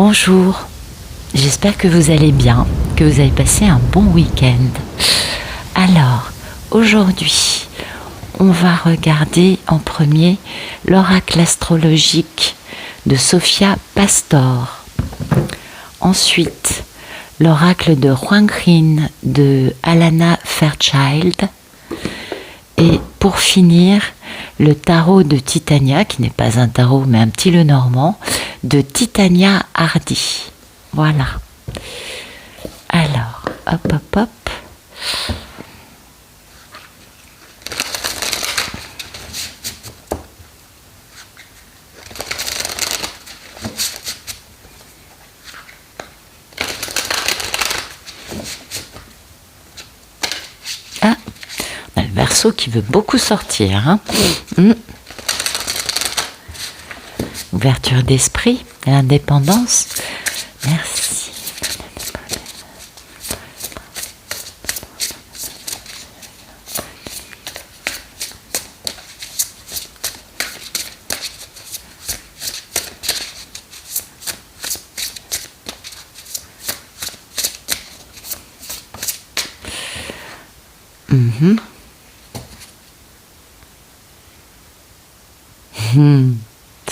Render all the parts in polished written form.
Bonjour, j'espère que vous allez bien, que vous avez passé un bon week-end. Alors, aujourd'hui, on va regarder en premier l'oracle astrologique de Sophia Pastor. Ensuite, l'oracle de Huang de Alana Fairchild. Et pour finir, le tarot de Titania, qui n'est pas un tarot mais un petit Lenormand, de Titania Hardy. Voilà. Alors, hop, hop, hop. Ah, on a le Verseau qui veut beaucoup sortir. Hein. Ouverture d'esprit, l'indépendance. Merci.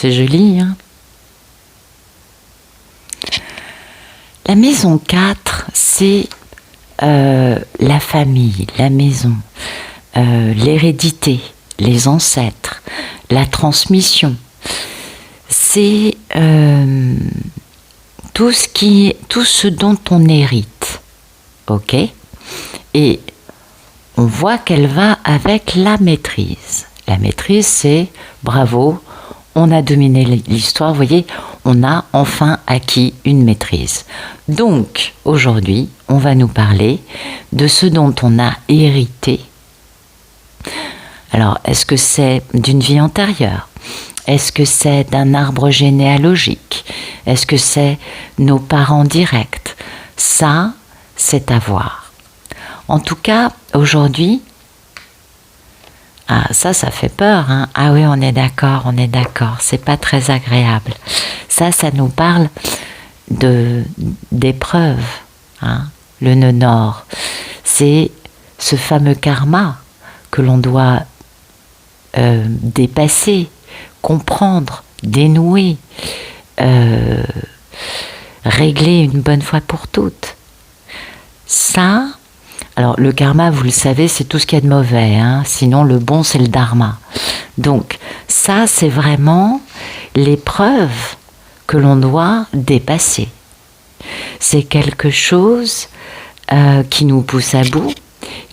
C'est joli, hein? La maison 4, c'est la famille, la maison, l'hérédité, les ancêtres, la transmission. C'est tout ce dont on hérite, ok? Et on voit qu'elle va avec la maîtrise. La maîtrise, c'est bravo, on a dominé l'histoire, vous voyez, on a enfin acquis une maîtrise. Donc, aujourd'hui, on va nous parler de ce dont on a hérité. Alors, est-ce que c'est d'une vie antérieure? Est-ce que c'est d'un arbre généalogique? Est-ce que c'est nos parents directs? Ça, c'est à voir. En tout cas, aujourd'hui, ah, ça fait peur, hein. Ah oui, on est d'accord, c'est pas très agréable. Ça nous parle d'épreuves, hein. Le nœud nord, c'est ce fameux karma que l'on doit dépasser, comprendre, dénouer, régler une bonne fois pour toutes. Ça, alors le karma, vous le savez, c'est tout ce qu'il y a de mauvais, hein. Sinon le bon, c'est le dharma. Donc ça, c'est vraiment l'épreuve que l'on doit dépasser. C'est quelque chose qui nous pousse à bout,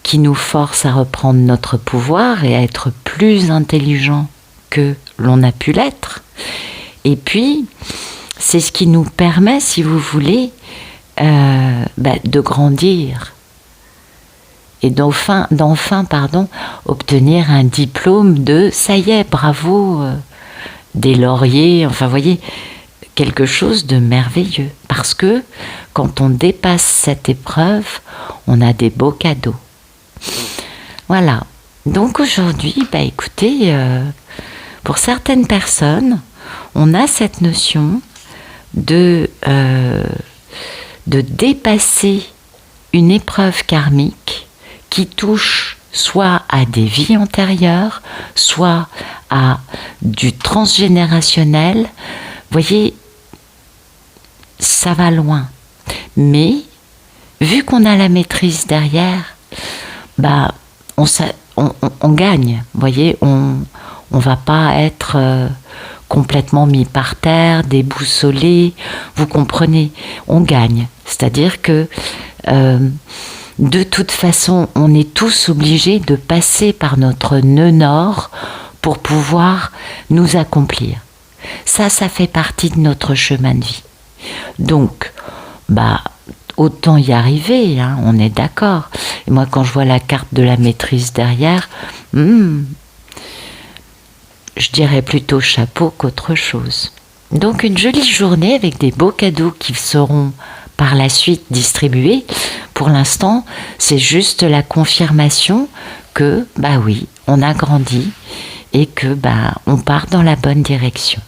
qui nous force à reprendre notre pouvoir et à être plus intelligent que l'on a pu l'être. Et puis, c'est ce qui nous permet, si vous voulez, de grandir et d'enfin, obtenir un diplôme de ça y est, bravo, des lauriers, enfin, vous voyez, quelque chose de merveilleux. Parce que quand on dépasse cette épreuve, on a des beaux cadeaux. Voilà. Donc aujourd'hui, écoutez, pour certaines personnes, on a cette notion de dépasser une épreuve karmique qui touche soit à des vies antérieures, soit à du transgénérationnel. Vous voyez, ça va loin. Mais, vu qu'on a la maîtrise derrière, on gagne. Vous voyez, on va pas être complètement mis par terre, déboussolé. Vous comprenez, on gagne. C'est-à-dire que de toute façon, on est tous obligés de passer par notre nœud nord pour pouvoir nous accomplir. Ça fait partie de notre chemin de vie. Donc, autant y arriver, hein, on est d'accord. Et moi, quand je vois la carte de la maîtrise derrière, je dirais plutôt chapeau qu'autre chose. Donc, une jolie journée avec des beaux cadeaux qui seront par la suite distribués. Pour l'instant, c'est juste la confirmation que, oui, on a grandi et que, on part dans la bonne direction.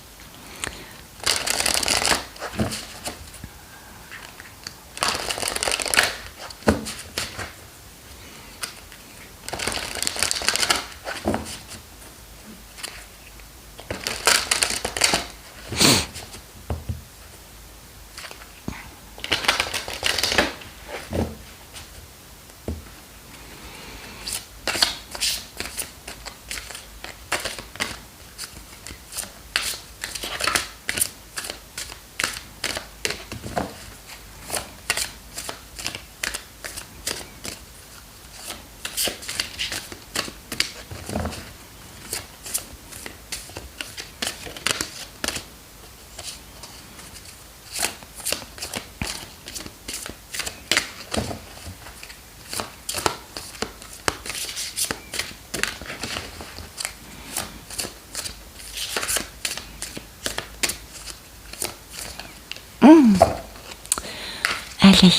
Allez.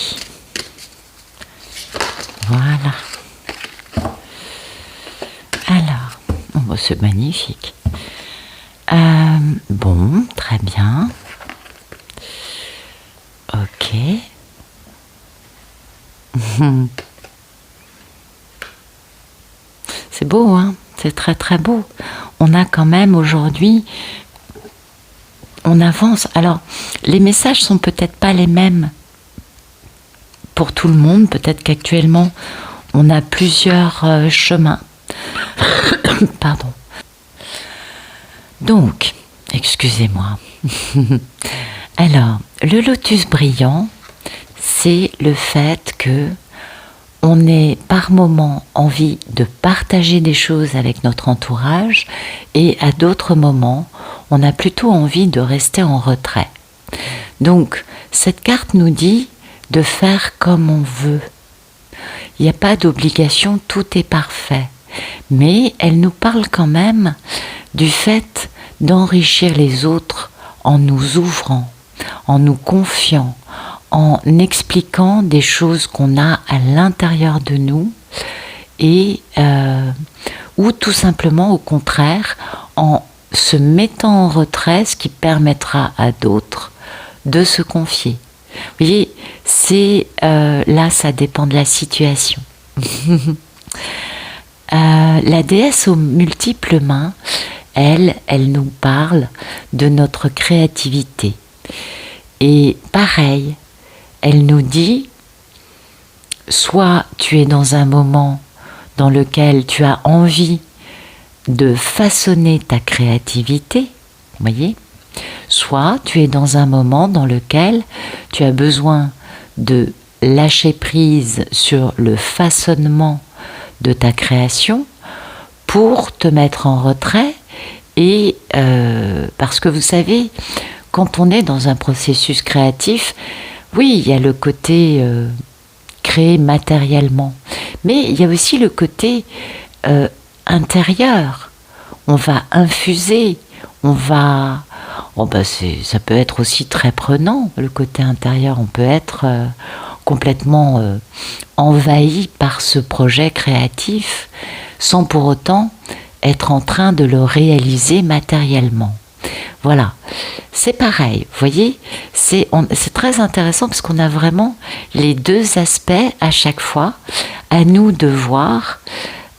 Voilà. Alors, oh, bah, c'est magnifique. Bon, très bien. Ok. C'est beau, hein? C'est très très beau. On a quand même aujourd'hui, on avance. Alors, les messages sont peut-être pas les mêmes pour tout le monde. Peut-être qu'actuellement, on a plusieurs chemins. Pardon. Donc, excusez-moi. Alors, le lotus brillant, c'est le fait que on ait par moments envie de partager des choses avec notre entourage et à d'autres moments, on a plutôt envie de rester en retrait. Donc, cette carte nous dit de faire comme on veut. Il n'y a pas d'obligation, tout est parfait. Mais elle nous parle quand même du fait d'enrichir les autres en nous ouvrant, en nous confiant, en expliquant des choses qu'on a à l'intérieur de nous et ou tout simplement au contraire en se mettant en retrait, ce qui permettra à d'autres de se confier. Vous voyez, c'est là, ça dépend de la situation. La déesse aux multiples mains, elle nous parle de notre créativité. Et pareil, elle nous dit, soit tu es dans un moment dans lequel tu as envie de façonner ta créativité, vous voyez, soit tu es dans un moment dans lequel tu as besoin de lâcher prise sur le façonnement de ta création pour te mettre en retrait et parce que vous savez, quand on est dans un processus créatif, oui, il y a le côté créer matériellement, mais il y a aussi le côté intérieur. On va infuser, on va... Oh ben ça peut être aussi très prenant, le côté intérieur. On peut être complètement envahi par ce projet créatif sans pour autant être en train de le réaliser matériellement. Voilà, c'est pareil, vous voyez, c'est très intéressant parce qu'on a vraiment les deux aspects à chaque fois, à nous de voir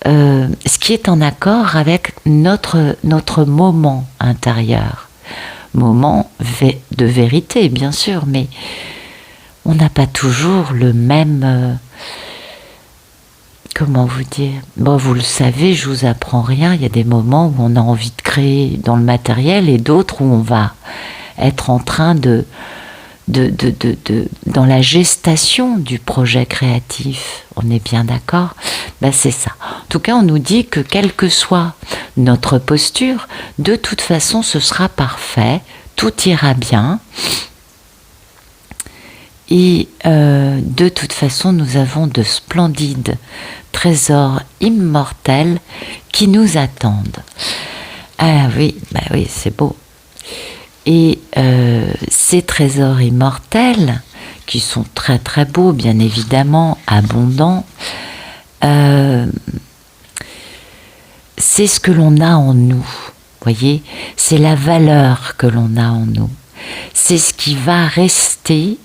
ce qui est en accord avec notre moment intérieur. Moment de vérité, bien sûr, mais on n'a pas toujours le même... comment vous dire? Bon, vous le savez, je vous apprends rien. Il y a des moments où on a envie de créer dans le matériel et d'autres où on va être en train dans la gestation du projet créatif. On est bien d'accord? Ben, c'est ça. En tout cas, on nous dit que quelle que soit notre posture, de toute façon, ce sera parfait, tout ira bien. Et de toute façon, nous avons de splendides trésors immortels qui nous attendent. Ah oui, bah oui, c'est beau. Et ces trésors immortels, qui sont très très beaux, bien évidemment, abondants, c'est ce que l'on a en nous. Voyez, c'est la valeur que l'on a en nous. C'est ce qui va rester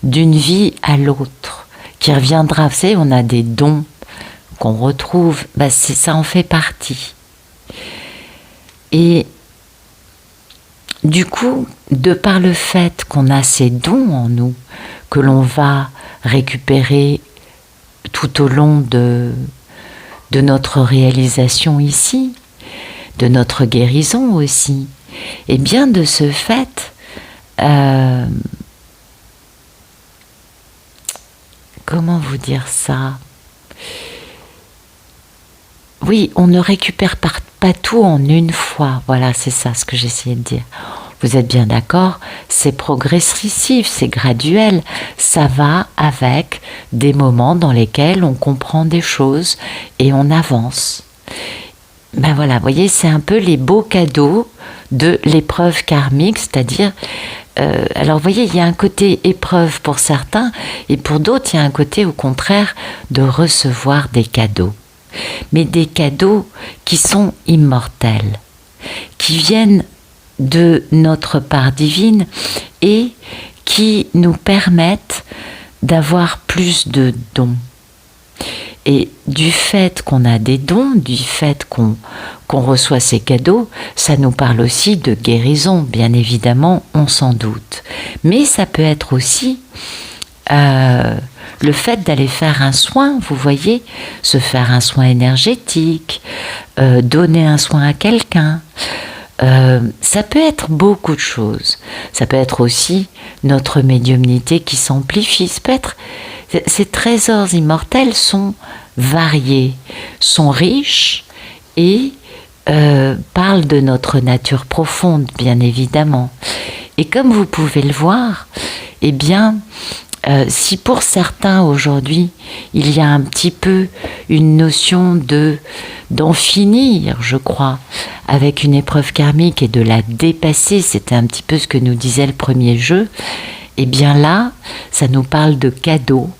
d'une vie à l'autre, qui reviendra. Vous savez, on a des dons qu'on retrouve, ben ça en fait partie. Et du coup, de par le fait qu'on a ces dons en nous, que l'on va récupérer tout au long de notre réalisation ici, de notre guérison aussi, et bien de ce fait, comment vous dire ça? Oui, on ne récupère pas tout en une fois. Voilà, c'est ça ce que j'essayais de dire. Vous êtes bien d'accord? C'est progressif, c'est graduel. Ça va avec des moments dans lesquels on comprend des choses et on avance. Ben voilà, vous voyez, c'est un peu les beaux cadeaux de l'épreuve karmique, c'est-à-dire alors vous voyez, il y a un côté épreuve pour certains, et pour d'autres, il y a un côté au contraire de recevoir des cadeaux. Mais des cadeaux qui sont immortels, qui viennent de notre part divine et qui nous permettent d'avoir plus de dons. Et du fait qu'on a des dons, du fait qu'on reçoit ces cadeaux, ça nous parle aussi de guérison, bien évidemment, on s'en doute. Mais ça peut être aussi le fait d'aller faire un soin, vous voyez, se faire un soin énergétique, donner un soin à quelqu'un. Ça peut être beaucoup de choses. Ça peut être aussi notre médiumnité qui s'amplifie. Ça peut être, ces trésors immortels sont variés, sont riches et parlent de notre nature profonde, bien évidemment. Et comme vous pouvez le voir, eh bien, si pour certains aujourd'hui il y a un petit peu une notion d'en finir, je crois, avec une épreuve karmique et de la dépasser, c'était un petit peu ce que nous disait le premier jeu, et bien là, ça nous parle de cadeaux,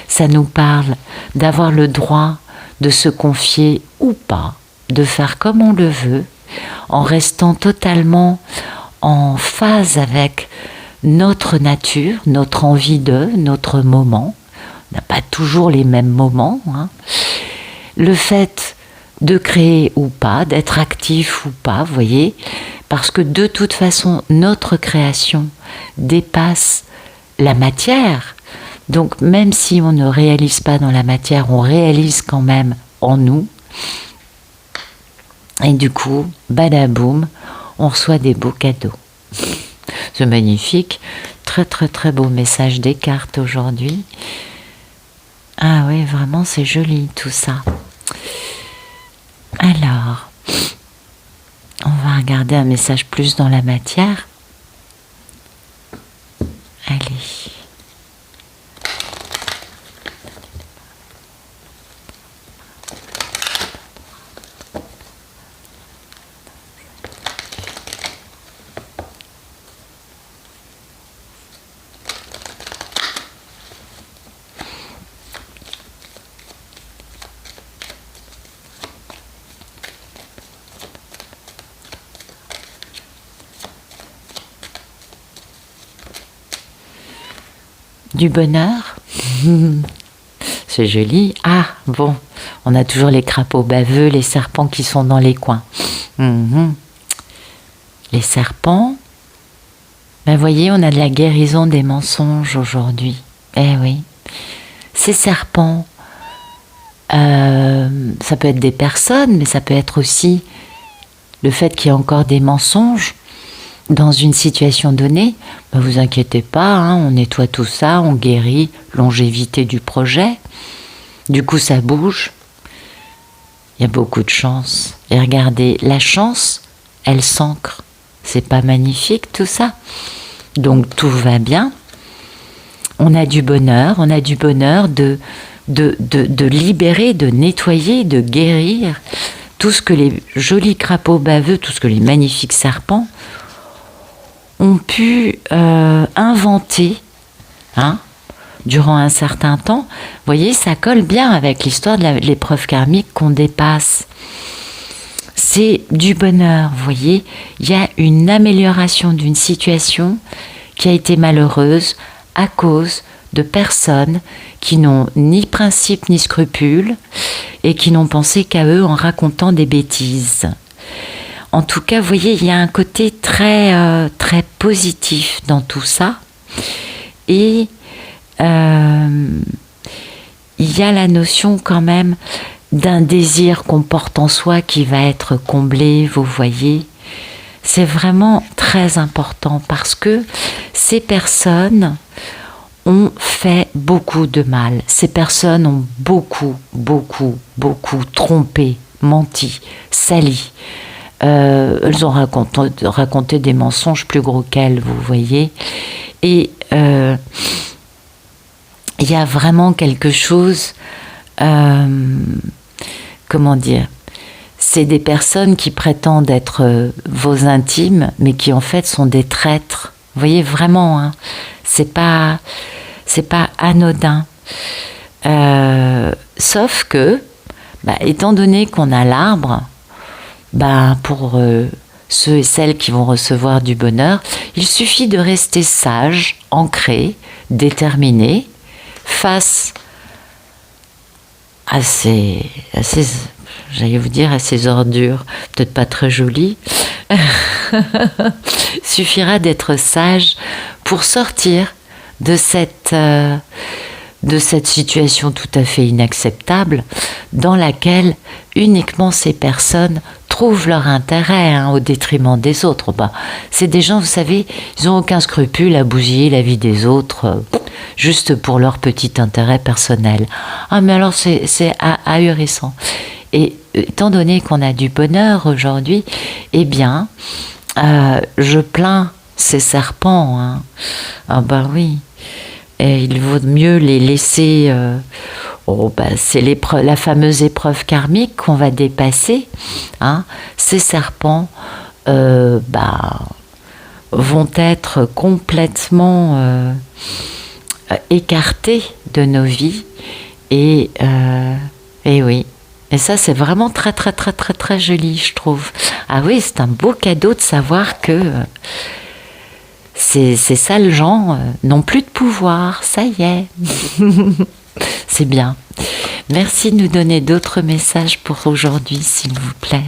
ça nous parle d'avoir le droit de se confier ou pas, de faire comme on le veut, en restant totalement en phase avec notre nature, notre envie de, notre moment. On n'a pas toujours les mêmes moments. Le fait de créer ou pas, d'être actif ou pas, vous voyez, parce que de toute façon, notre création dépasse la matière. Donc même si on ne réalise pas dans la matière, on réalise quand même en nous. Et du coup, badaboum, on reçoit des beaux cadeaux. C'est magnifique, très très très beau message des cartes aujourd'hui. Ah oui, vraiment c'est joli tout ça. Alors, on va regarder un message plus dans la matière. Allez. Du bonheur. C'est joli. Ah, bon, on a toujours les crapauds baveux, les serpents qui sont dans les coins. Les serpents, ben voyez, on a de la guérison des mensonges aujourd'hui. Eh oui. Ces serpents, ça peut être des personnes, mais ça peut être aussi le fait qu'il y ait encore des mensonges dans une situation donnée. Ben vous inquiétez pas, on nettoie tout ça, on guérit, longévité du projet. Du coup, ça bouge. Il y a beaucoup de chance. Et regardez, la chance, elle s'ancre. C'est pas magnifique tout ça? Donc tout va bien. On a du bonheur de libérer, de nettoyer, de guérir tout ce que les jolis crapauds baveux, tout ce que les magnifiques serpents ont pu inventer durant un certain temps. Vous voyez, ça colle bien avec l'histoire de l'épreuve karmique qu'on dépasse. C'est du bonheur, vous voyez. Il y a une amélioration d'une situation qui a été malheureuse à cause de personnes qui n'ont ni principe ni scrupules et qui n'ont pensé qu'à eux en racontant des bêtises. En tout cas, vous voyez, il y a un côté très, très positif dans tout ça. Et il y a la notion quand même d'un désir qu'on porte en soi qui va être comblé, vous voyez. C'est vraiment très important parce que ces personnes ont fait beaucoup de mal. Ces personnes ont beaucoup trompé, menti, sali. Elles ont raconté des mensonges plus gros qu'elles, vous voyez. Et il y a vraiment quelque chose, comment dire, c'est des personnes qui prétendent être vos intimes, mais qui en fait sont des traîtres Vous voyez, vraiment, hein, c'est pas anodin. Sauf que, étant donné qu'on a l'arbre, pour ceux et celles qui vont recevoir du bonheur, il suffit de rester sage, ancré, déterminé, face à ces j'allais vous dire à ces ordures, peut-être pas très jolies. Suffira d'être sage pour sortir de cette situation tout à fait inacceptable dans laquelle uniquement ces personnes trouvent leur intérêt au détriment des autres. C'est des gens, vous savez, ils n'ont aucun scrupule à bousiller la vie des autres juste pour leur petit intérêt personnel. Mais alors c'est ahurissant. Et étant donné qu'on a du bonheur aujourd'hui, eh bien, je plains ces serpents. Oui. Et il vaut mieux les laisser... c'est la fameuse épreuve karmique qu'on va dépasser. Ces serpents vont être complètement écartés de nos vies. Et oui. Et ça, c'est vraiment très, très, très, très, très joli, je trouve. Ah oui, c'est un beau cadeau de savoir que ces sales gens n'ont plus de pouvoir. Ça y est. C'est bien. Merci de nous donner d'autres messages pour aujourd'hui, s'il vous plaît.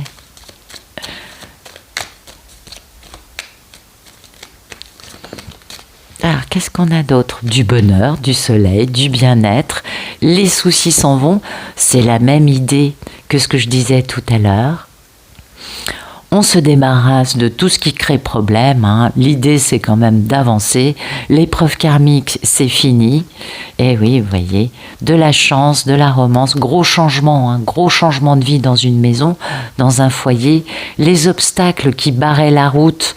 Alors, qu'est-ce qu'on a d'autre? Du bonheur, du soleil, du bien-être. Les soucis s'en vont. C'est la même idée que ce que je disais tout à l'heure. On se débarrasse de tout ce qui crée problème. L'idée, c'est quand même d'avancer. L'épreuve karmique, c'est fini. Et oui, vous voyez, de la chance, de la romance, gros changement de vie dans une maison, dans un foyer. Les obstacles qui barraient la route,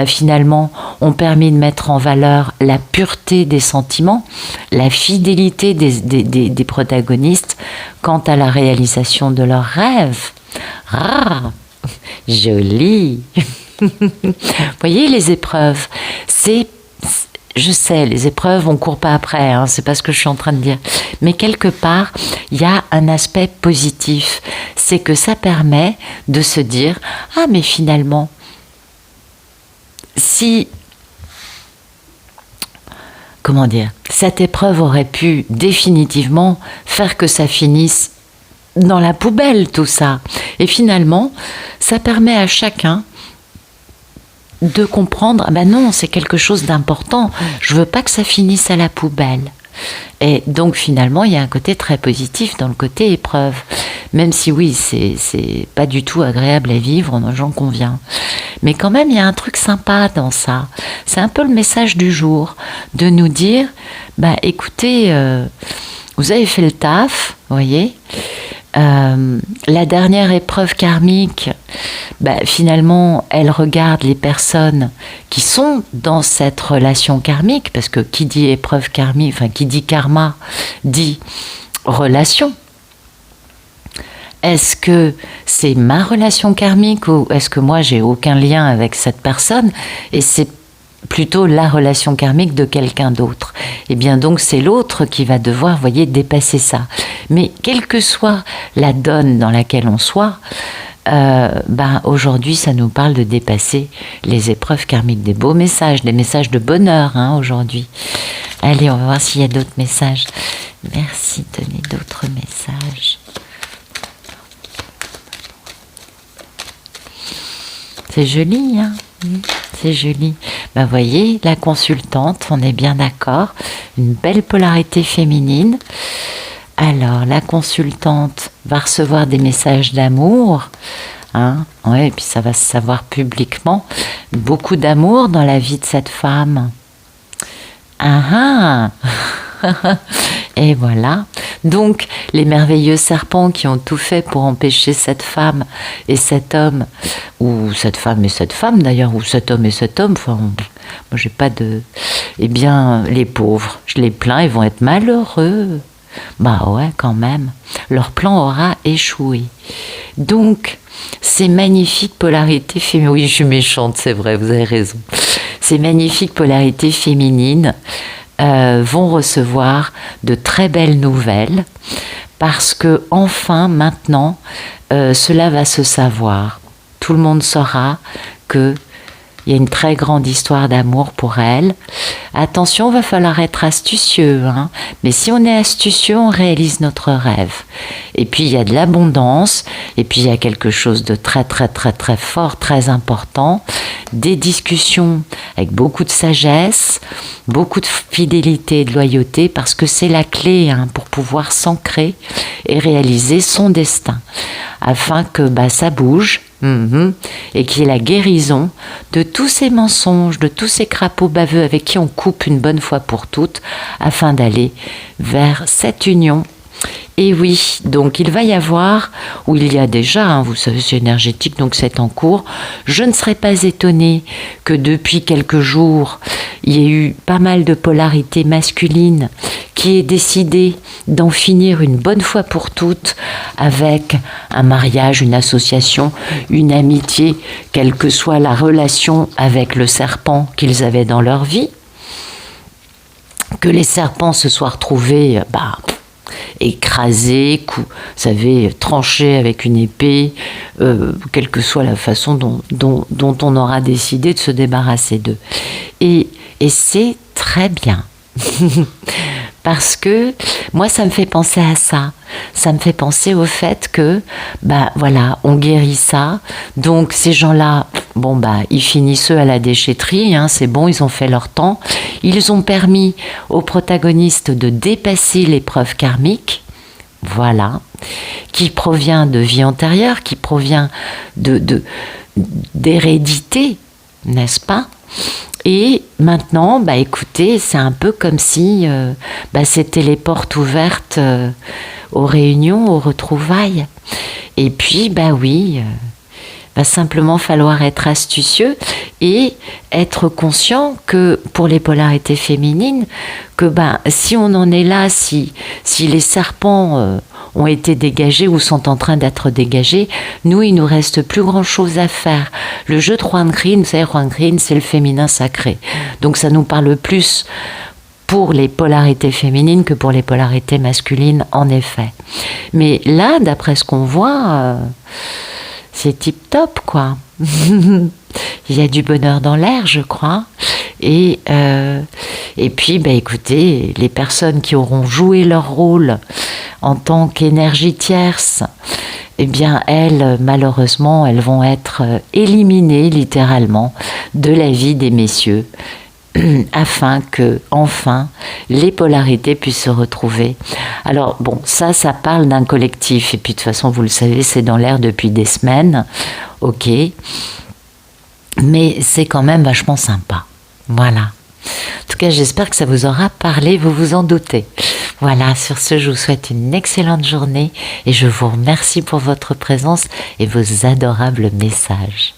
finalement, ont permis de mettre en valeur la pureté des sentiments, la fidélité des protagonistes quant à la réalisation de leurs rêves. Joli. Vous voyez, les épreuves, je sais, les épreuves, on court pas après, c'est pas ce que je suis en train de dire. Mais quelque part, il y a un aspect positif. C'est que ça permet de se dire, mais finalement, si, cette épreuve aurait pu définitivement faire que ça finisse dans la poubelle, tout ça. Et finalement, ça permet à chacun de comprendre, non, c'est quelque chose d'important, je veux pas que ça finisse à la poubelle. Et donc finalement, il y a un côté très positif dans le côté épreuve. Même si oui, c'est pas du tout agréable à vivre, j'en conviens. Mais quand même, il y a un truc sympa dans ça. C'est un peu le message du jour, de nous dire, écoutez, vous avez fait le taf, vous voyez. La dernière épreuve karmique, finalement, elle regarde les personnes qui sont dans cette relation karmique, parce que qui dit épreuve karmique, qui dit karma, dit relation. Est-ce que c'est ma relation karmique ou est-ce que moi j'ai aucun lien avec cette personne et c'est plutôt la relation karmique de quelqu'un d'autre? Et bien donc c'est l'autre qui va devoir, vous voyez, dépasser ça. Mais quelle que soit la donne dans laquelle on soit, aujourd'hui ça nous parle de dépasser les épreuves karmiques. Des beaux messages, des messages de bonheur aujourd'hui. Allez, on va voir s'il y a d'autres messages. Merci, donnez d'autres messages. C'est joli, c'est joli. Voyez, la consultante, on est bien d'accord, une belle polarité féminine. Alors, la consultante va recevoir des messages d'amour, et puis ça va se savoir publiquement. Beaucoup d'amour dans la vie de cette femme. Et voilà. Donc, les merveilleux serpents qui ont tout fait pour empêcher cette femme et cet homme, ou cette femme et cette femme d'ailleurs, ou cet homme et cet homme, moi j'ai pas de... Eh bien, les pauvres, je les plains, ils vont être malheureux. Ouais, quand même. Leur plan aura échoué. Donc, ces magnifiques polarités féminines... Oui, je suis méchante, c'est vrai, vous avez raison. ces magnifiques polarités féminines vont recevoir de très belles nouvelles parce que enfin maintenant cela va se savoir. Tout le monde saura que il y a une très grande histoire d'amour pour elle. Attention, va falloir être astucieux, hein. Mais si on est astucieux, on réalise notre rêve. Et puis il y a de l'abondance, et puis il y a quelque chose de très très très très fort, très important. Des discussions avec beaucoup de sagesse, beaucoup de fidélité et de loyauté, parce que c'est la clé, hein, pour pouvoir s'ancrer et réaliser son destin, afin que ça bouge. Et qui est la guérison de tous ces mensonges, de tous ces crapauds baveux avec qui on coupe une bonne fois pour toutes, afin d'aller vers cette union. Et oui, donc il va y avoir, ou il y a déjà, hein, vous savez c'est énergétique, donc c'est en cours. Je ne serais pas étonnée que depuis quelques jours, il y ait eu pas mal de polarités masculines qui aient décidé d'en finir une bonne fois pour toutes avec un mariage, une association, une amitié, quelle que soit la relation avec le serpent qu'ils avaient dans leur vie. Que les serpents se soient retrouvés écrasés, vous savez, tranchés avec une épée, quelle que soit la façon dont on aura décidé de se débarrasser d'eux. Et c'est très bien. Parce que moi, ça me fait penser à ça. Ça me fait penser au fait que, voilà, on guérit ça. Donc, ces gens-là, ils finissent eux à la déchetterie, hein, c'est bon, ils ont fait leur temps. Ils ont permis aux protagonistes de dépasser l'épreuve karmique, voilà, qui provient de vie antérieure, qui provient d'hérédité, n'est-ce pas ? Et maintenant, écoutez, c'est un peu comme si c'était les portes ouvertes aux réunions, aux retrouvailles. Et puis, oui, va simplement falloir être astucieux et être conscient que pour les polarités féminines, que si on en est là, si les serpents ont été dégagés ou sont en train d'être dégagés, nous, il nous reste plus grand chose à faire. Le jeu de Huan Yin, vous savez, Huan Yin, c'est le féminin sacré. Donc ça nous parle plus pour les polarités féminines que pour les polarités masculines, en effet. Mais là, d'après ce qu'on voit, c'est tip top, quoi. Il y a du bonheur dans l'air, je crois. Et puis, écoutez, les personnes qui auront joué leur rôle en tant qu'énergie tierce, eh bien, elles, malheureusement, elles vont être éliminées, littéralement, de la vie des messieurs, afin que, enfin, les polarités puissent se retrouver. Alors, ça parle d'un collectif, et puis de toute façon, vous le savez, c'est dans l'air depuis des semaines, ok, mais c'est quand même vachement sympa, voilà. En tout cas, j'espère que ça vous aura parlé, vous vous en doutez. Voilà, sur ce, je vous souhaite une excellente journée, et je vous remercie pour votre présence et vos adorables messages.